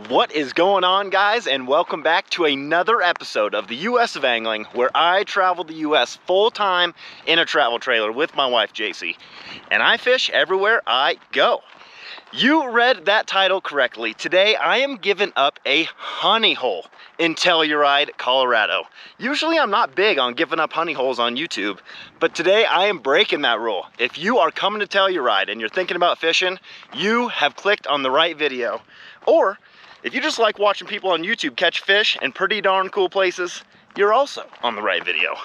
What is going on, guys, and welcome back to another episode of the US of Angling, where I travel the US full-time in a travel trailer with my wife JC, and I fish everywhere I go. You read that title correctly. Today I am giving up a honey hole in Telluride, Colorado. Usually I'm not big on giving up honey holes on YouTube, but today I am breaking that rule. If you are coming to Telluride and you're thinking about fishing, you have clicked on the right video. Or if you just like watching people on YouTube catch fish in pretty darn cool places, you're also on the right video.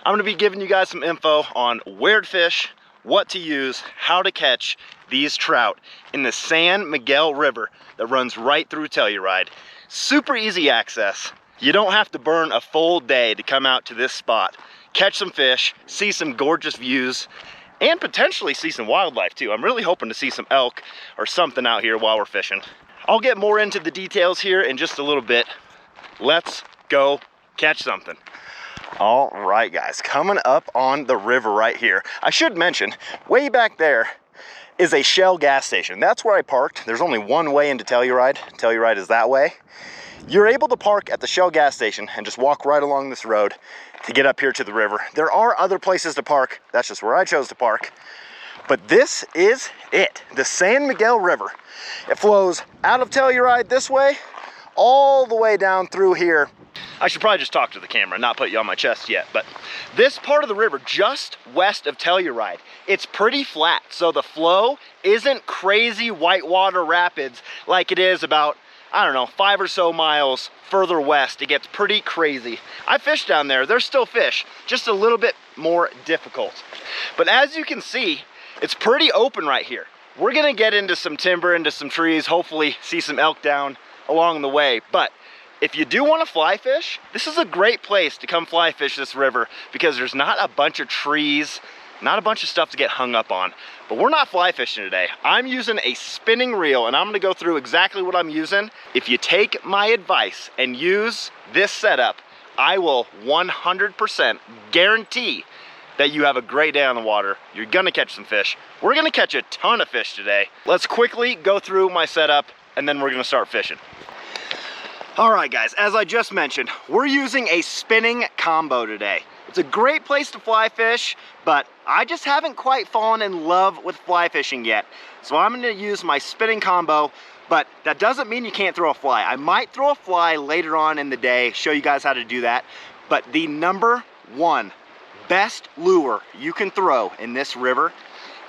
I'm gonna be giving you guys some info on where to fish, what to use, how to catch these trout in the San Miguel River that runs right through Telluride. Super easy access. You don't have to burn a full day to come out to this spot, catch some fish, see some gorgeous views, and potentially see some wildlife too. I'm really hoping to see some elk or something out here while we're fishing. I'll get more into the details here in just a little bit. Let's go catch something. All right, guys, coming up on the river right here. I should mention, way back there is a Shell gas station. That's where I parked. There's only one way into Telluride. Telluride is that way. You're able to park at the Shell gas station and just walk right along this road to get up here to the river. There are other places to park. That's just where I chose to park. But this is it, the San Miguel River. It flows out of Telluride this way, all the way down through here. I should probably just talk to the camera, not put you on my chest yet, but this part of the river just west of Telluride, it's pretty flat, so the flow isn't crazy whitewater rapids like it is about, I don't know, 5 or so miles further west. It gets pretty crazy. I fished down there, there's still fish, just a little bit more difficult. But as you can see, it's pretty open right here. We're gonna get into some timber, into some trees, hopefully see some elk down along the way. But if you do wanna fly fish, this is a great place to come fly fish this river because there's not a bunch of trees, not a bunch of stuff to get hung up on. But we're not fly fishing today. I'm using a spinning reel and I'm gonna go through exactly what I'm using. If you take my advice and use this setup, I will 100% guarantee that you have a great day on the water. You're gonna catch some fish. We're gonna catch a ton of fish today. Let's quickly go through my setup and then we're gonna start fishing. All right, guys, as I just mentioned, we're using a spinning combo today. It's a great place to fly fish, but I just haven't quite fallen in love with fly fishing yet. So I'm gonna use my spinning combo, but that doesn't mean you can't throw a fly. I might throw a fly later on in the day, show you guys how to do that. But the number one best lure you can throw in this river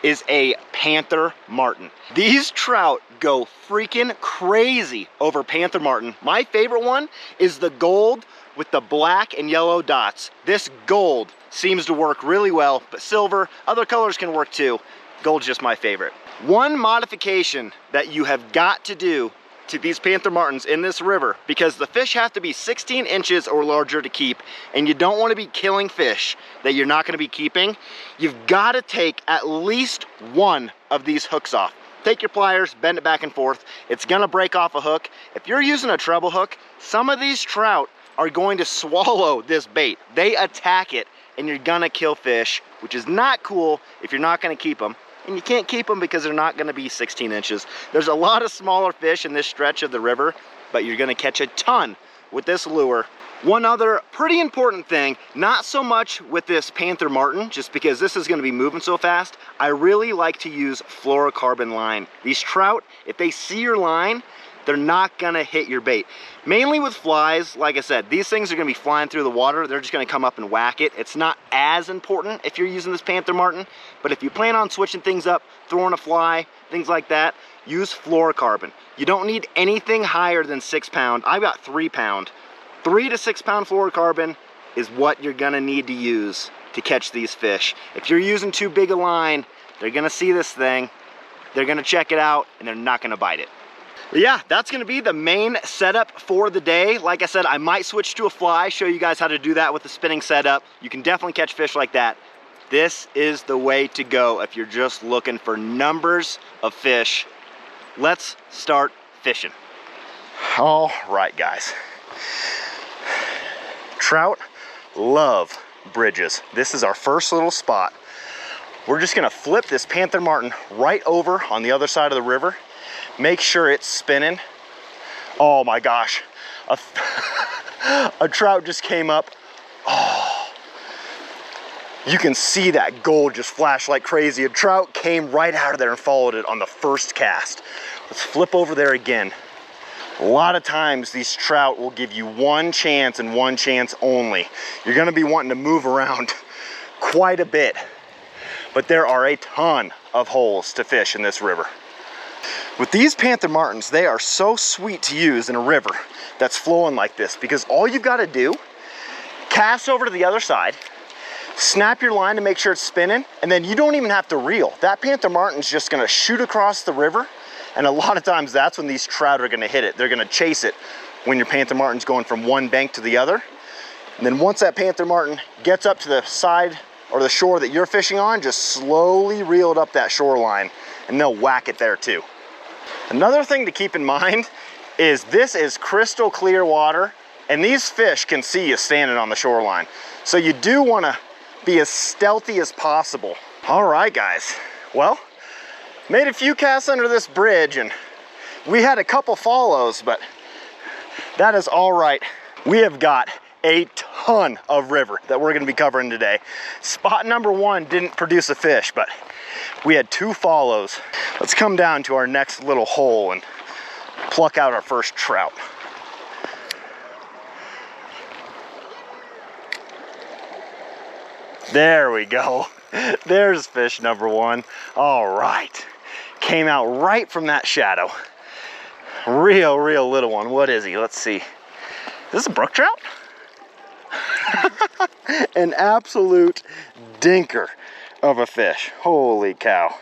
is a panther martin. These trout go freaking crazy over panther martin. My favorite one is the gold with the black and yellow dots. This gold seems to work really well, but silver, other colors can work too. Gold's just my favorite. One modification that you have got to do to these panther martins in this river, because the fish have to be 16 inches or larger to keep, and you don't want to be killing fish that you're not going to be keeping, you've got to take at least one of these hooks off. Take your pliers, bend it back and forth. It's going to break off a hook. If you're using a treble hook, some of these trout are going to swallow this bait. They attack it and you're going to kill fish, which is not cool if you're not going to keep them. And you can't keep them because they're not gonna be 16 inches. There's a lot of smaller fish in this stretch of the river, but you're gonna catch a ton with this lure. One other pretty important thing, not so much with this panther martin, just because this is gonna be moving so fast, I really like to use fluorocarbon line. These trout, if they see your line, they're not gonna hit your bait. Mainly with flies, like I said, these things are gonna be flying through the water. They're just gonna come up and whack it. It's not as important if you're using this panther martin, but if you plan on switching things up, throwing a fly, things like that, use fluorocarbon. You don't need anything higher than 6 pound. I've got 3 pound. 3 to 6 pound fluorocarbon is what you're gonna need to use to catch these fish. If you're using too big a line, they're gonna see this thing, they're gonna check it out, and they're not gonna bite it. But yeah, that's gonna be the main setup for the day. Like I said, I might switch to a fly, show you guys how to do that with the spinning setup. You can definitely catch fish like that. This is the way to go if you're just looking for numbers of fish. Let's start fishing. All right, guys. Trout love bridges. This is our first little spot. We're just gonna flip this panther martin right over on the other side of the river. Make sure it's spinning Oh my gosh, a trout just came up. Oh, you can see that gold just flash like crazy. A trout came right out of there and followed it on the first cast. Let's flip over there again. A lot of times these trout will give you one chance and one chance only. You're gonna be wanting to move around quite a bit, but there are a ton of holes to fish in this river. With these panther martins, they are so sweet to use in a river that's flowing like this, because all you've got to do, cast over to the other side, snap your line to make sure it's spinning, and then you don't even have to reel. That panther martin's just gonna shoot across the river, and a lot of times that's when these trout are gonna hit it. They're gonna chase it when your panther martin's going from one bank to the other. And then once that panther martin gets up to the side or the shore that you're fishing on, just slowly reel it up that shoreline, and they'll whack it there too. Another thing to keep in mind is this is crystal clear water, and these fish can see you standing on the shoreline. So you do want to be as stealthy as possible. All right, guys. Well, made a few casts under this bridge, and we had a couple follows, but that is all right. We have got a ton of river that we're going to be covering today. Spot number 1 didn't produce a fish, but we had 2 follows. Let's come down to our next little hole and pluck out our first trout. There we go. There's fish number 1. All right. Came out right from that shadow. Real little one. What is he? Let's see. Is this a brook trout? An absolute dinker of a fish. Holy cow.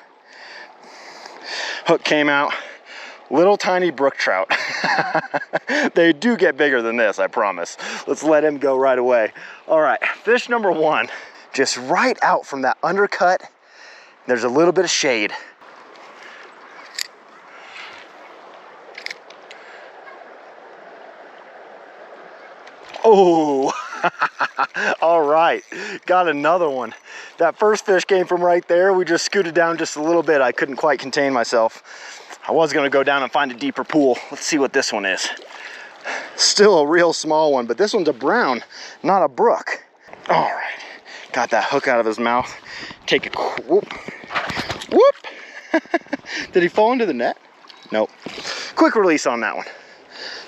Hook came out. Little tiny brook trout. They do get bigger than this, I promise. Let's let him go right away. All right, fish number 1. Just right out from that undercut, there's a little bit of shade. Oh, all right, got another one. That first fish came from right there. We just scooted down just a little bit. I couldn't quite contain myself. I was gonna go down and find a deeper pool. Let's see what this one is. Still a real small one, but this one's a brown, not a brook. All right, got that hook out of his mouth. Take a whoop, whoop. Did he fall into the net? Nope. Quick release on that one.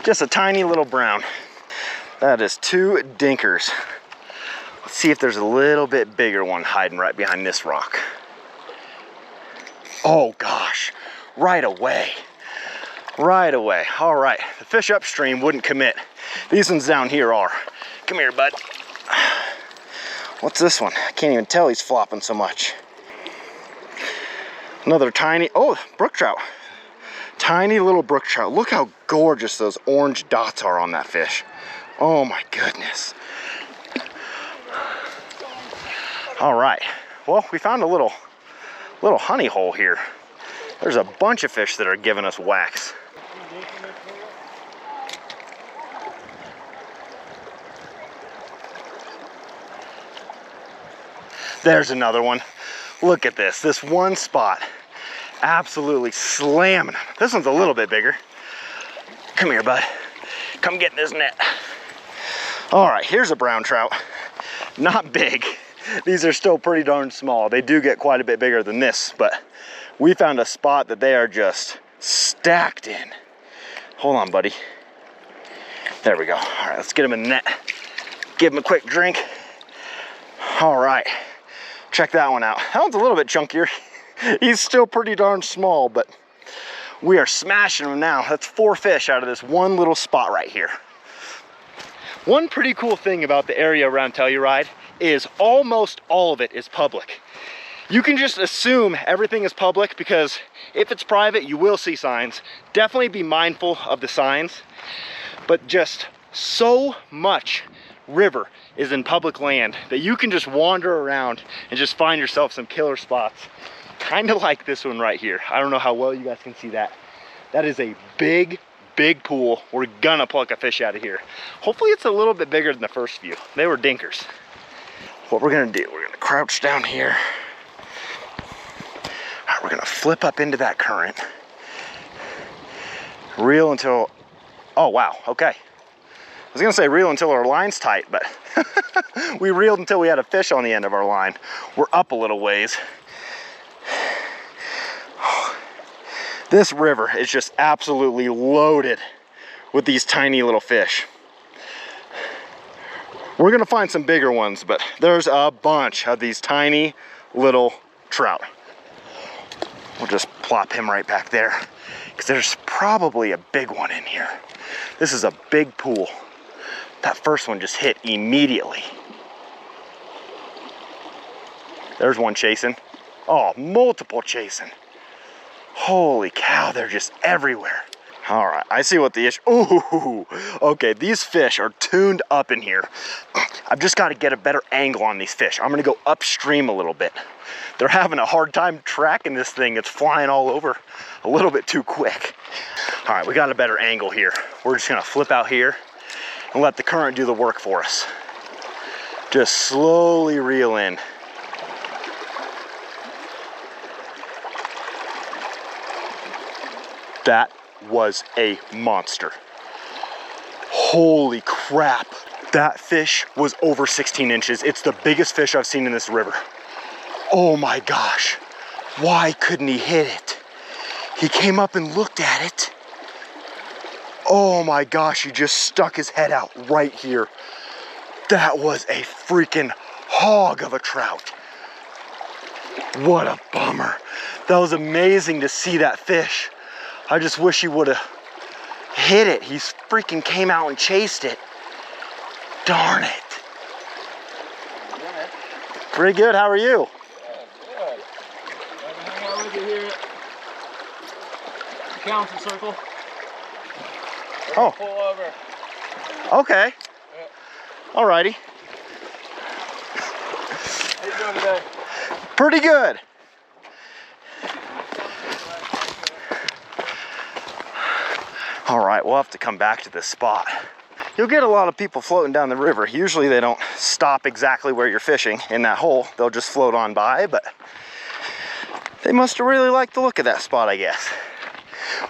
Just a tiny little brown. That is 2 dinkers. Let's see if there's a little bit bigger one hiding right behind this rock. Oh gosh, right away. Right away. All right, the fish upstream wouldn't commit. These ones down here are. Come here, bud. What's this one? I can't even tell he's flopping so much. Another tiny, oh, brook trout. Tiny little brook trout. Look how gorgeous those orange dots are on that fish. Oh my goodness. All right, well, we found a little honey hole here. There's a bunch of fish that are giving us whacks. There's another one. Look at this one spot. Absolutely slamming them. This one's a little bit bigger. Come here, bud. Come get in this net. All right, here's a brown trout. Not big. These are still pretty darn small. They do get quite a bit bigger than this, but we found a spot that they are just stacked in. Hold on, buddy. There we go. All right, let's get him in the net. Give him a quick drink. All right, check that one out. That one's a little bit chunkier. He's still pretty darn small, but we are smashing him now. That's 4 fish out of this one little spot right here. One pretty cool thing about the area around Telluride is almost all of it is public. You can just assume everything is public because if it's private, you will see signs. Definitely be mindful of the signs, but just so much river is in public land that you can just wander around and just find yourself some killer spots. Kind of like this one right here. I don't know how well you guys can see that. That is a big pool. We're gonna pluck a fish out of here. Hopefully it's a little bit bigger than the first few. They were dinkers. What we're gonna do, we're gonna crouch down here. All right, we're gonna flip up into that current. Reel until Oh, wow, okay. I was gonna say reel until our line's tight, but we reeled until we had a fish on the end of our line. We're up a little ways. This river is just absolutely loaded with these tiny little fish. We're gonna find some bigger ones, but there's a bunch of these tiny little trout. We'll just plop him right back there because there's probably a big one in here. This is a big pool. That first one just hit immediately. There's one chasing. Oh, multiple chasing. Holy cow, they're just everywhere. All right, I see what the issue. Ooh, okay, these fish are tuned up in here. I've just got to get a better angle on these fish. I'm gonna go upstream a little bit. They're having a hard time tracking this thing. It's flying all over a little bit too quick. All right, we got a better angle here. We're just gonna flip out here and let the current do the work for us. Just slowly reel in. That was a monster. Holy crap. That fish was over 16 inches. It's the biggest fish I've seen in this river. Oh my gosh. Why couldn't he hit it? He came up and looked at it. Oh my gosh, he just stuck his head out right here. That was a freaking hog of a trout. What a bummer. That was amazing to see that fish. I just wish he would have hit it. He freaking came out and chased it. Darn it. Pretty good, how are you? Good. I'm gonna hang out with you here. Council circle. Oh. Pull over. Okay. Yeah. Alrighty. How you doing today? Pretty good. All right, we'll have to come back to this spot. You'll get a lot of people floating down the river. Usually they don't stop exactly where you're fishing in that hole. They'll just float on by, but they must have really liked the look of that spot, I guess.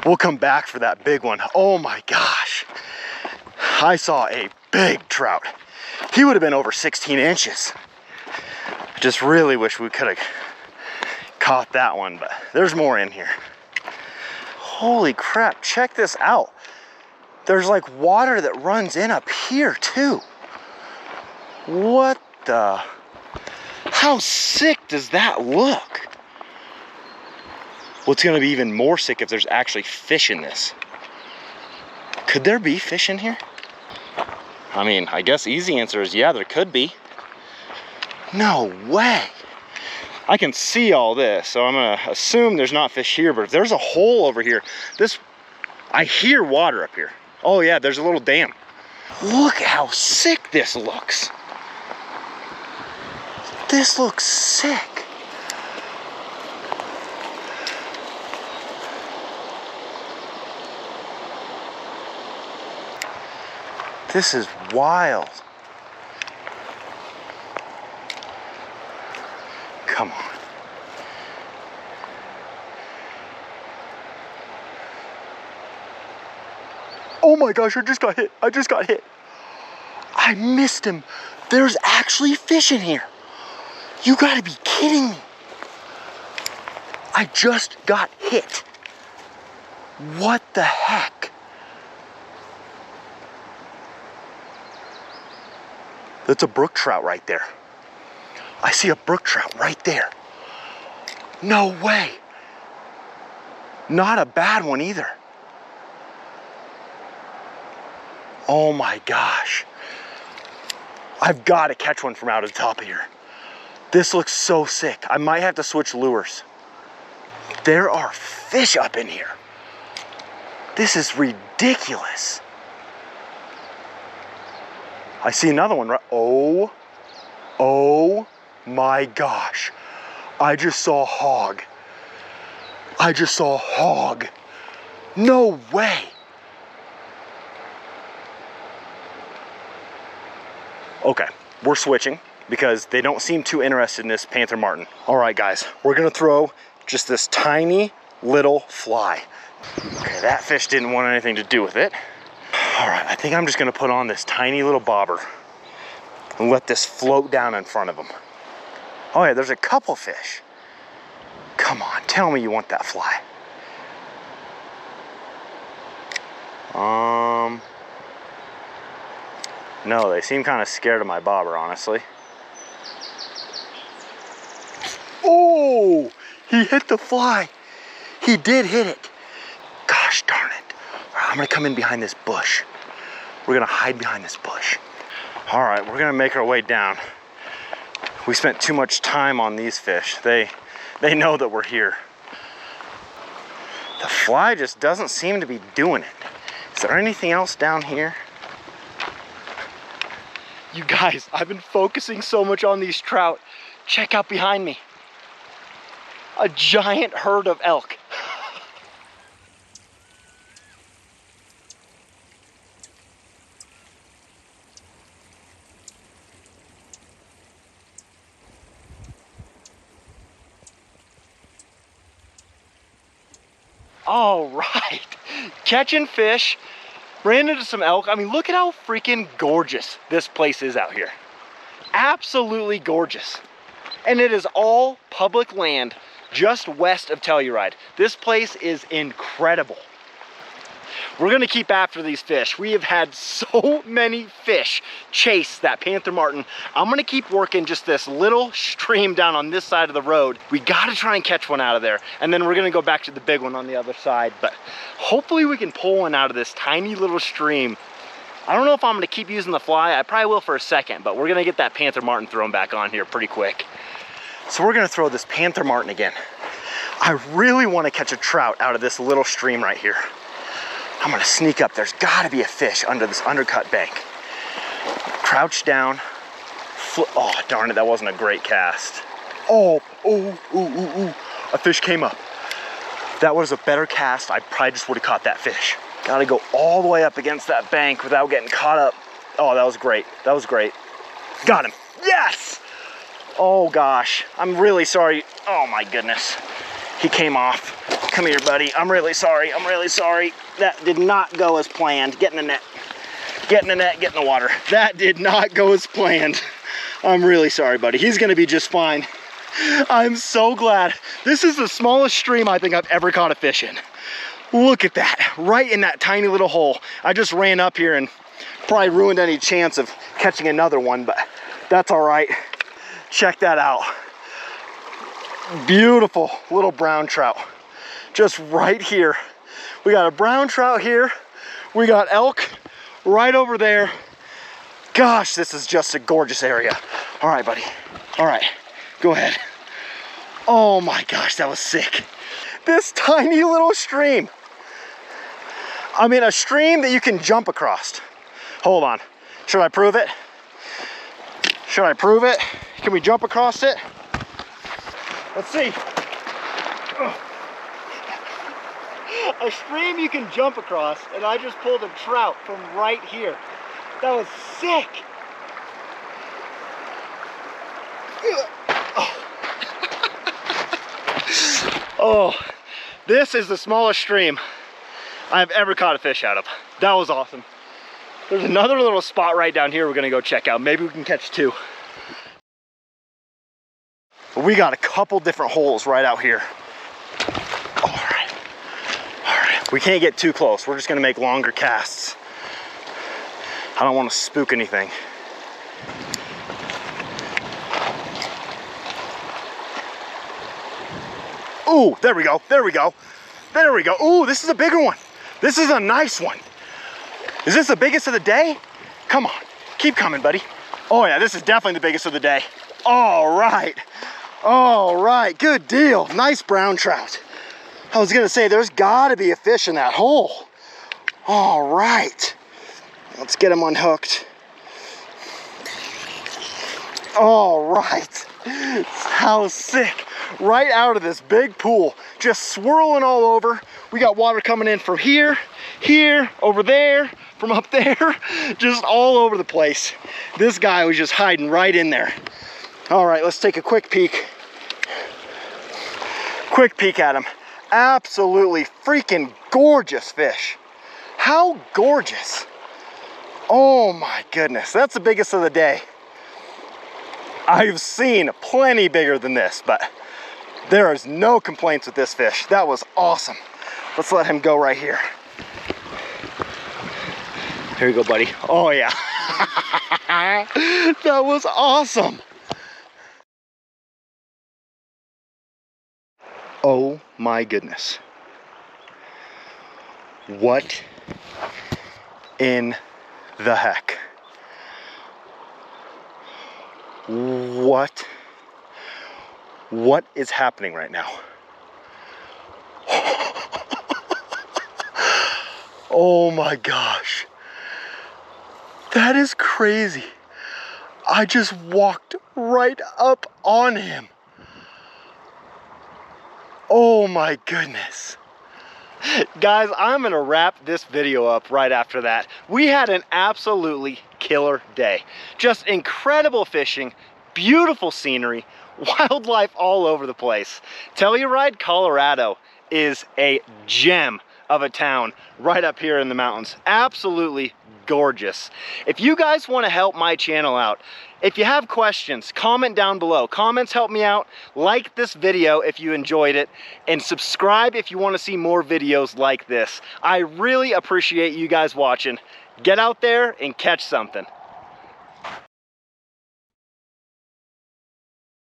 We'll come back for that big one. Oh my gosh. I saw a big trout. He would have been over 16 inches. I just really wish we could have caught that one, but there's more in here. Holy crap, check this out. There's like water that runs in up here too. What the? How sick does that look? What's gonna be even more sick if there's actually fish in this. Could there be fish in here? I mean, I guess easy answer is yeah, there could be. No way. I can see all this, so I'm gonna assume there's not fish here, but if there's a hole over here, I hear water up here. Oh yeah, there's a little dam. Look how sick this looks. This looks sick. This is wild. Come on. Oh my gosh, I just got hit. I just got hit. I missed him. There's actually fish in here. You gotta be kidding me. I just got hit. What the heck? That's a brook trout right there. I see a brook trout right there. No way. Not a bad one either. Oh my gosh. I've got to catch one from out of the top of here. This looks so sick. I might have to switch lures. There are fish up in here. This is ridiculous. I see another one, right? Oh my gosh. I just saw a hog. I just saw a hog. No way. Okay, we're switching because they don't seem too interested in this panther martin. All right, guys, we're gonna throw just this tiny little fly. Okay, that fish didn't want anything to do with it. All right, I think I'm just gonna put on this tiny little bobber and let this float down in front of him. Oh yeah, there's a couple fish. Come on, tell me you want that fly. No, they seem kind of scared of my bobber, honestly. Oh, he hit the fly. He did hit it. Gosh darn it. All right, I'm gonna come in behind this bush. We're gonna hide behind this bush. All right, we're gonna make our way down. We spent too much time on these fish. They know that we're here. The fly just doesn't seem to be doing it. Is there anything else down here? You guys, I've been focusing so much on these trout. Check out behind me. A giant herd of elk. All right, catching fish, ran into some elk. I mean, look at how freaking gorgeous this place is out here. Absolutely gorgeous. And it is all public land just west of Telluride. This place is incredible. We're gonna keep after these fish. We have had so many fish chase that panther martin. I'm gonna keep working just this little stream down on this side of the road. We gotta try and catch one out of there. And then we're gonna go back to the big one on the other side. But hopefully we can pull one out of this tiny little stream. I don't know if I'm gonna keep using the fly. I probably will for a second, but we're gonna get that panther martin thrown back on here pretty quick. So we're gonna throw this panther martin again. I really wanna catch a trout out of this little stream right here. I'm gonna sneak up. There's gotta be a fish under this undercut bank. Crouch down. Oh, darn it, that wasn't a great cast. Oh, a fish came up. If that was a better cast, I probably just would've caught that fish. Gotta go all the way up against that bank without getting caught up. Oh, that was great. That was great. Got him. Yes! Oh gosh, I'm really sorry. Oh my goodness. He came off. Come here, buddy. I'm really sorry. I'm really sorry. That did not go as planned. Get in the net. Get in the net, get in the water. That did not go as planned. I'm really sorry, buddy. He's gonna be just fine. I'm so glad. This is the smallest stream I think I've ever caught a fish in. Look at that, right in that tiny little hole. I just ran up here and probably ruined any chance of catching another one, but that's all right. Check that out. Beautiful little brown trout. Just right here. We got a brown trout here. We got elk right over there. Gosh, this is just a gorgeous area. All right, buddy. All right, go ahead. Oh my gosh, that was sick. This tiny little stream. I mean, a stream that you can jump across. Hold on. Should I prove it? Should I prove it? Can we jump across it? Let's see. A stream you can jump across, and I just pulled a trout from right here. That was sick. Oh, this is the smallest stream I've ever caught a fish out of. That was awesome. There's another little spot right down here we're gonna go check out. Maybe we can catch two. We got a couple different holes right out here. All right. We can't get too close. We're just gonna make longer casts. I don't want to spook anything. Ooh, there we go, there we go. There we go. Ooh, this is a bigger one. This is a nice one. Is this the biggest of the day? Come on, keep coming, buddy. Oh yeah, this is definitely the biggest of the day. All right, good deal. Nice brown trout. I was gonna say, there's gotta be a fish in that hole. All right, let's get him unhooked. All right, how sick. Right out of this big pool, just swirling all over. We got water coming in from here, over there, from up there, just all over the place. This guy was just hiding right in there. All right, let's take a quick peek. Quick peek at him. Absolutely freaking gorgeous fish. How gorgeous. Oh my goodness, that's the biggest of the day. I've seen plenty bigger than this, but there is no complaints with this fish. That was awesome. Let's let him go right here. Here you go, buddy. Oh yeah. That was awesome. Oh my goodness. What in the heck? What is happening right now? Oh my gosh. That is crazy. I just walked right up on him. Oh my goodness. Guys, I'm gonna wrap this video up right after that. We had an absolutely killer day. Just incredible fishing, beautiful scenery, wildlife all over the place. Telluride, Colorado is a gem of a town right up here in the mountains. Absolutely gorgeous. If you guys want to help my channel out, if you have questions, comment down below. Comments help me out. Like this video if you enjoyed it, and subscribe if you want to see more videos like this. I really appreciate you guys watching. Get out there and catch something.